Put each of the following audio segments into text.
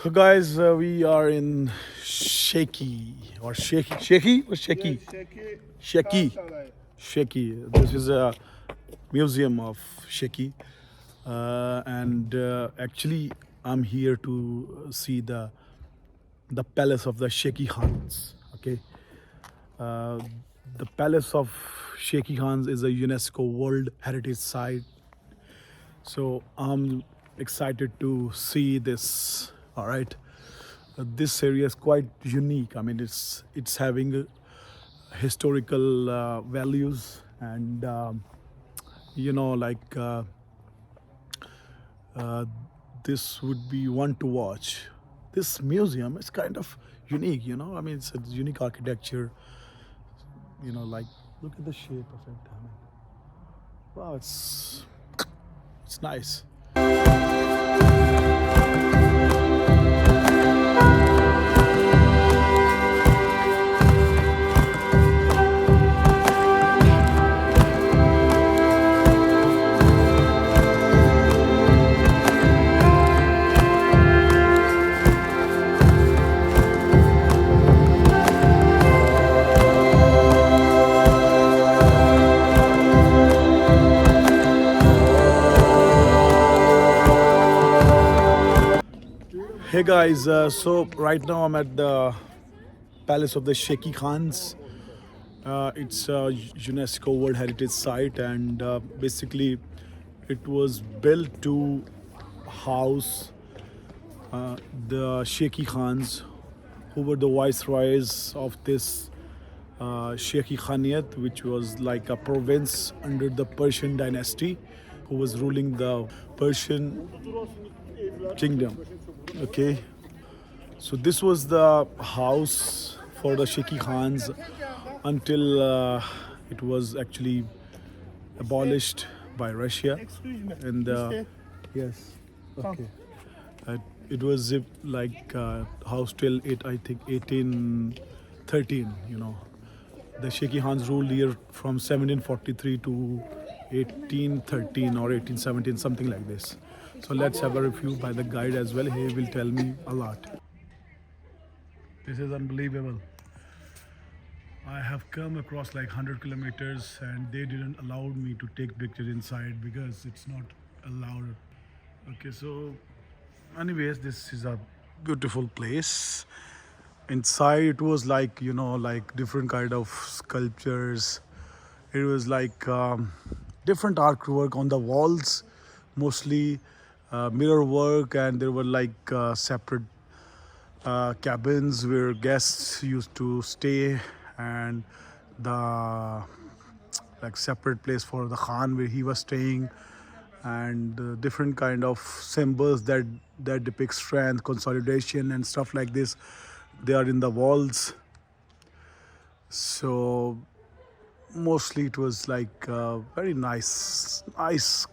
So guys, we are in Shaki. Shaki. This is a museum of Shaki, and actually, I'm here to see the palace of the Shaki Khans. Okay, uh, the palace of Shaki Khans is a UNESCO World Heritage Site. So I'm excited to see this. All right, this area is quite unique. I mean, it's having historical values, and like uh, this would be one to watch. This museum is kind of unique. I mean, it's a unique architecture. Like look at the shape of it. I mean, wow, it's nice. Hey guys, so right now I'm at the palace of the Shaki Khans. It's a UNESCO World Heritage Site, and basically, it was built to house the Shaki Khans, who were the viceroys of this Shaki Khanate, which was like a province under the Persian dynasty, who was ruling the Persian kingdom. Okay, so this was the house for the Shaki Khans until it was actually abolished by Russia. And yes, okay, uh, it was like house till I think 1813. The Shaki Khans ruled here from 1743 to 1813 or 1817, something like this. So let's have a review by the guide as well. He will tell me a lot. This is unbelievable. I have come across like 100 kilometers and they didn't allow me to take pictures inside because it's not allowed. Okay, so anyways, this is a beautiful place. Inside it was like, like different kind of sculptures. It was like different artwork on the walls, mostly mirror work, and there were like separate cabins where guests used to stay, and the like separate place for the Khan where he was staying, and different kind of symbols that depict strength, consolidation, and stuff like this. They are in the walls. So mostly it was like very nice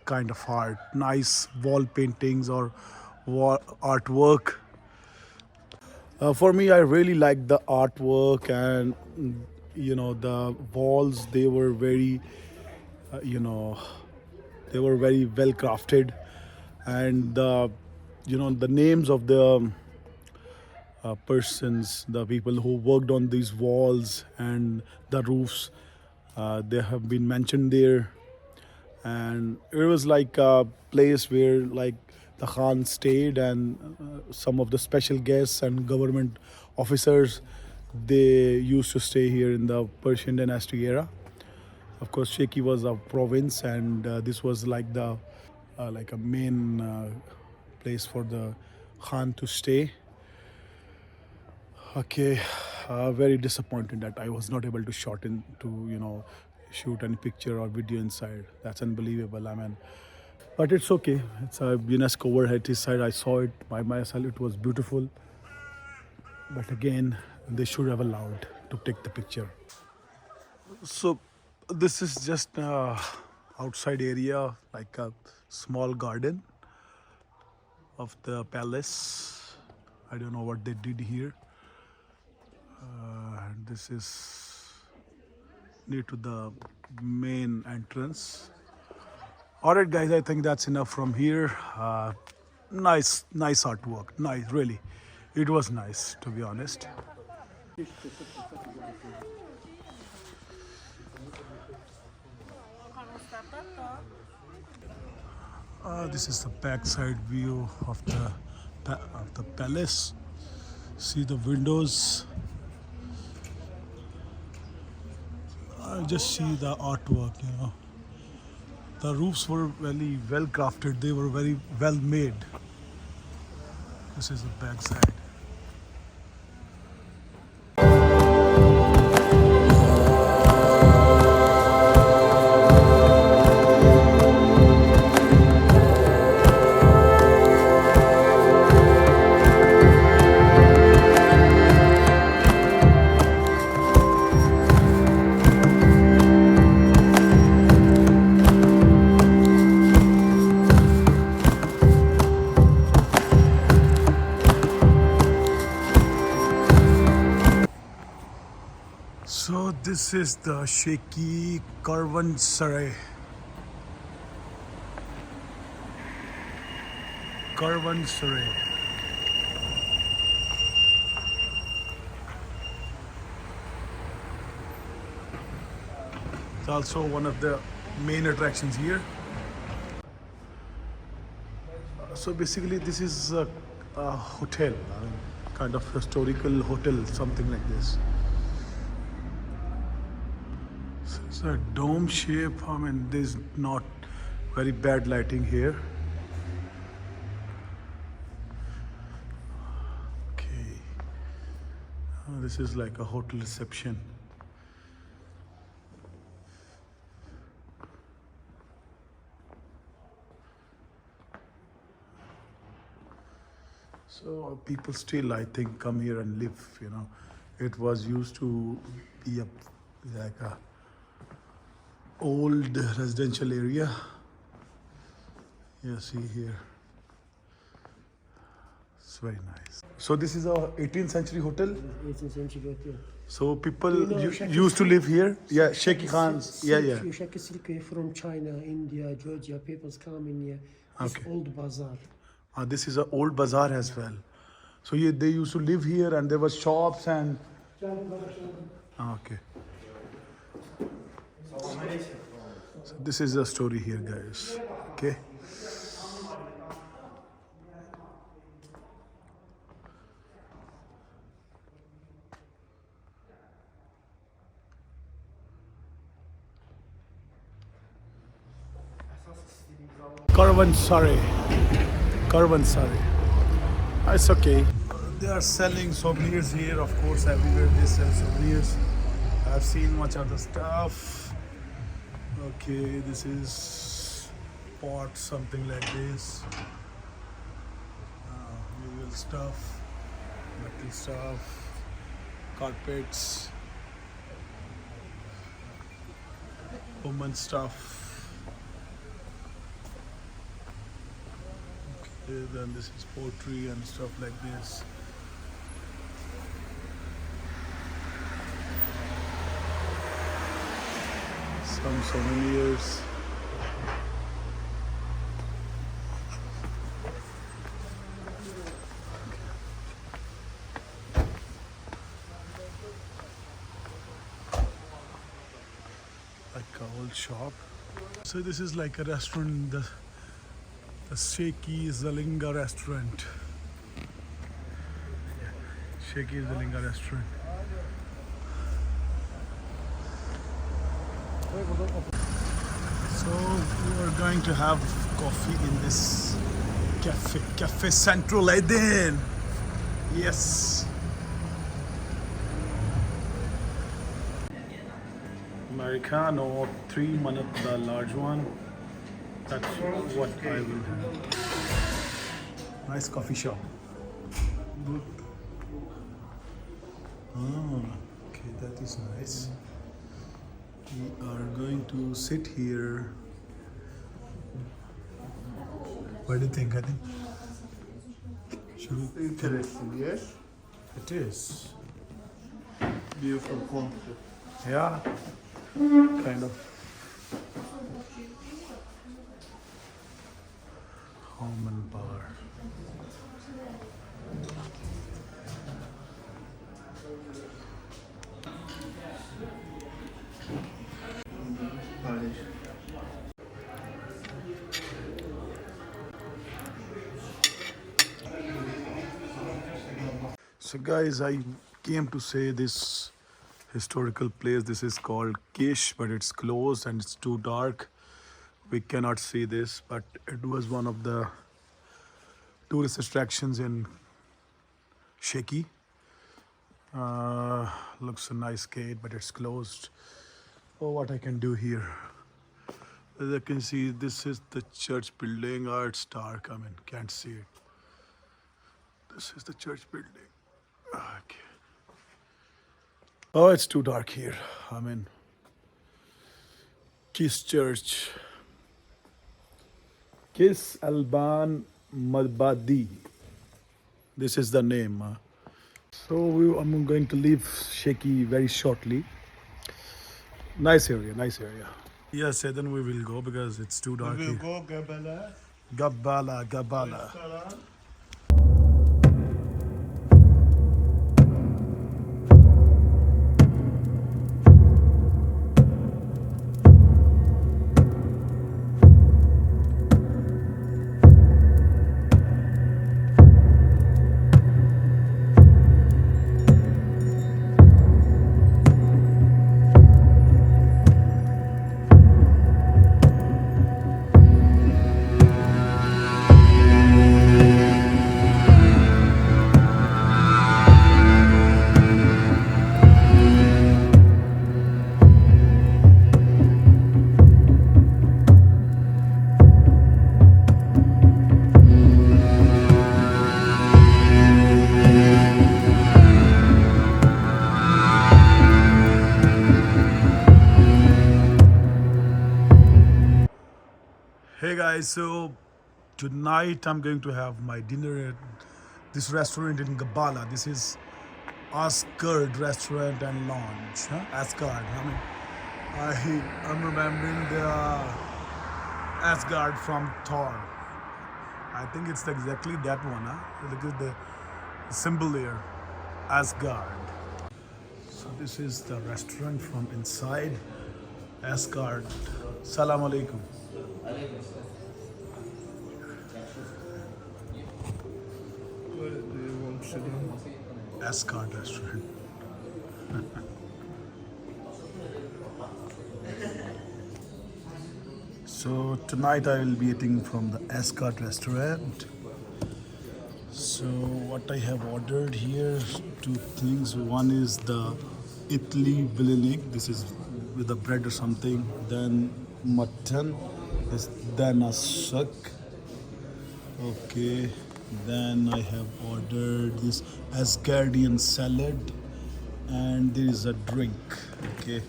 kind of art, nice wall paintings or wall artwork. For me, I really liked the artwork, and the walls. They were very, uh, you know, they were very well crafted, and the names of the persons, the people who worked on these walls and the roofs, they have been mentioned there. And it was like a place where like the Khan stayed, and some of the special guests and government officers, they used to stay here in the Persian dynasty era. Of course, Sheki was a province, and this was like the like a main place for the Khan to stay. Okay, very disappointed that I was not able to shoot any picture or video inside. That's unbelievable. I mean, but it's okay. It's a UNESCO World Heritage Site. I saw it by myself. It was beautiful. But again, they should have allowed to take the picture. So this is just outside area, like a small garden of the palace. I don't know what they did here. This is near to the main entrance. All right, guys, I think that's enough from here. nice artwork. Nice, really. It was nice, to be honest. This is the backside view of the palace. See the windows. Just see the artwork. The roofs were very well crafted. They were very well made. This is the backside. So this is the Shaki Caravanserai. Caravanserai. It's also one of the main attractions here. So basically this is a hotel, kind of historical hotel, something like this. It's a dome shape. There's not very bad lighting here. Okay. This is like a hotel reception. So people still, I think, come here and live. It was used to be like a old residential area. Yeah, see here. It's very nice. So this is a 18th century hotel. 18th century hotel. So people Shaki used to live here. Yeah, Shaki CHANS. Yeah. Shaki silk from China, India, Georgia. People come in here. It's Okay. old bazaar. This is an old bazaar as well. So they used to live here, and there was shops and. Okay. So this is the story here, guys. Okay. Caravanserai. It's okay. They are selling souvenirs here, of course, everywhere they sell souvenirs. I've seen much other stuff. Okay, this is pot, something like this. Usual stuff, metal stuff, carpets, woman stuff. Okay, then this is pottery and stuff like this. Some souvenirs. Like a old shop. So this is like a restaurant, the Shaki Caravanserai restaurant. Shaki Caravanserai restaurant. So we are going to have coffee in this Cafe Central Eden. Yes. Americano, 3 minute, the large one. That's what I will have. Nice coffee shop. Okay, that is nice. We are going to sit here. What do you think, Adi? Should we? Interesting, yes? It is. Beautiful concept. Yeah, kind of. Home and bar. Paylaş. So guys, I came to say this historical place. This is called Kish, but it's closed and it's too dark. We cannot see this, but it was one of the tourist attractions in Shaki. Looks a nice gate, but it's closed. Oh, what I can do here. As you can see, this is the church building. Oh, it's dark. I mean, can't see it. This is the church building. Okay. Oh, it's too dark here. I mean, Kish Church. Kish Alban Mabadi. This is the name. I'm going to leave Shaki very shortly. Nice area, nice area. Yes, then we will go because it's too dark We will here. go Gebele. Gabala. Restaurant. Hey guys, so tonight I'm going to have my dinner at this restaurant in Gabala. This is Asgard Restaurant and Lounge. Huh? Asgard. I'm remembering the Asgard from Thor. I think it's exactly that one. Huh? Look at the symbol here, Asgard. So this is the restaurant from inside. Asgard. Salam alaikum. Where do you want to sit down? Asgard Restaurant. So tonight I will be eating from the Asgard Restaurant. So what I have ordered here, two things. One is the Italy Vilinik. This is with the bread or something. Then mutton. Then a suck. Okay. Then I have ordered this Asgardian salad, and there is a drink. Okay.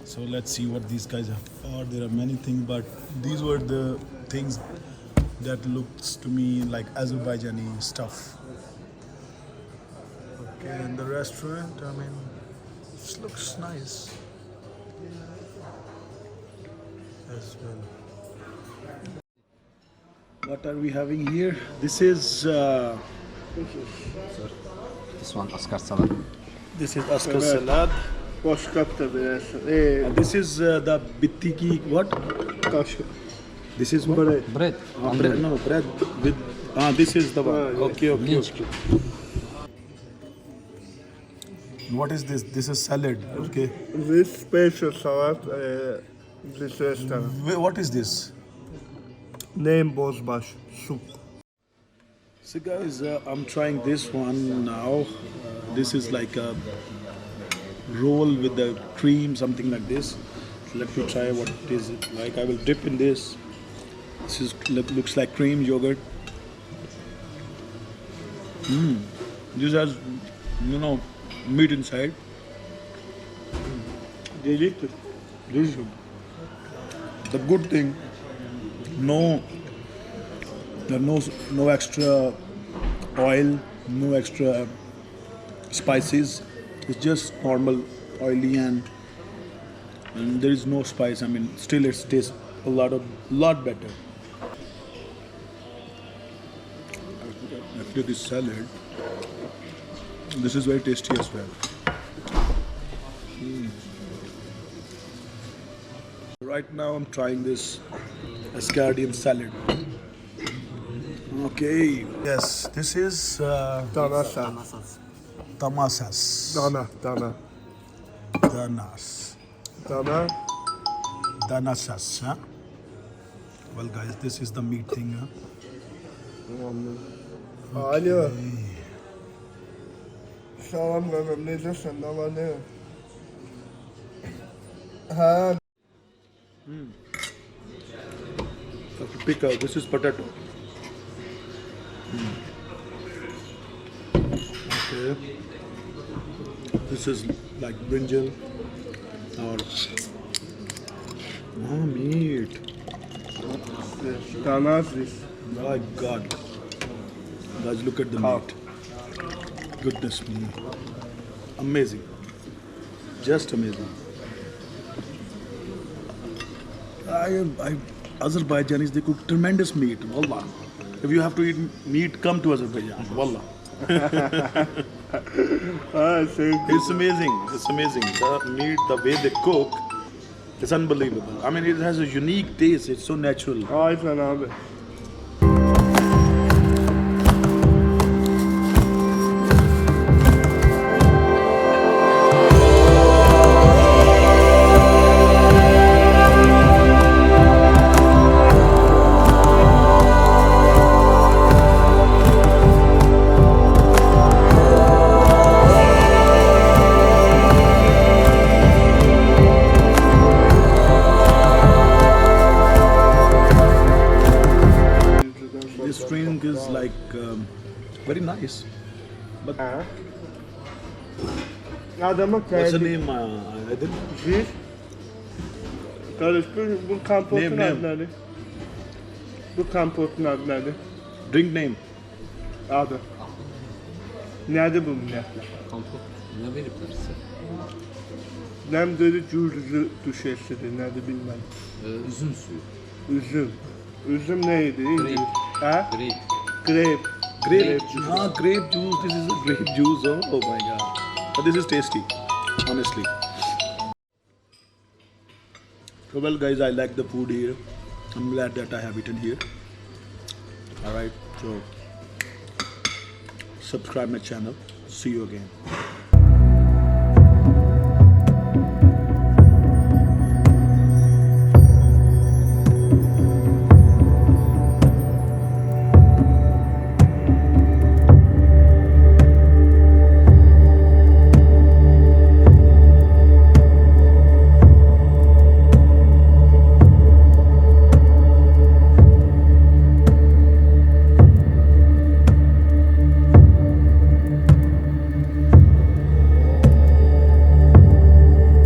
So let's see what these guys have. Or there are many things, but these were the things that looks to me like Azerbaijani stuff. Okay, in the restaurant, I mean, this looks nice as well. What are we having here? This is This one, Asgard salad. Asgard salad. Boşkap da biraz. And this is the bitiki what? Taş. This is what? Bread. Bread. Bread, no, bread with. This is the one. yes. Okay. Linchki. What is this? This is salad. Okay. This special salad, this restaurant. What is this? Name bozbaş. Soup. So guys, I'm trying this one now. This is like a roll with the cream, something like this. Let me try what it is like. I will dip in this. This is looks like cream yogurt. This has, meat inside. Delicious. Delicious. The good thing, there no extra oil, no extra spices. It's just normal oily and there is no spice. I mean, still it tastes a lot better. especially this salad. This is very tasty as well. Right now I'm trying this Asgardian salad. Okay. Yes, this is Dana. tamasas. Dana. Danas. Dana. Danasas. Huh? Well, guys, this is the meat thing. Huh? Alo. Salam bebeğim, necəsən? Ne var ne? Ha. Pickle. This is potato. Okay. This is like brinjal or meat. Dana this. My God. Guys, look at the meat. Goodness me. Amazing. Just amazing. Azerbaijanis, they cook tremendous meat. Wallah. If you have to eat meat, come to Azerbaijan. Wallah. It's amazing. It's amazing. The meat, the way they cook, it's unbelievable. I mean, it has a unique taste. It's so natural. Aynen abi. This drink is like very nice. But Adama what's the geldi. name? Adil? Biz. Kardeş bu kampotun Name. adı nedir? Bu kampotun adı nedir? Drink name. Adı. Nerede bu milletler? Kompot ne veripler size? Nem dedi cürzü düşesidir, nerede bilmem. Üzüm suyu. Üzüm. Üzüm neydi? İngiliz. Ha? Grape. Grape. Grape juice. Grape juice. This is a grape juice. Oh my God. But this is tasty, honestly. So well, guys, I like the food here. I'm glad that I have eaten here. All right. So subscribe my channel. See you again.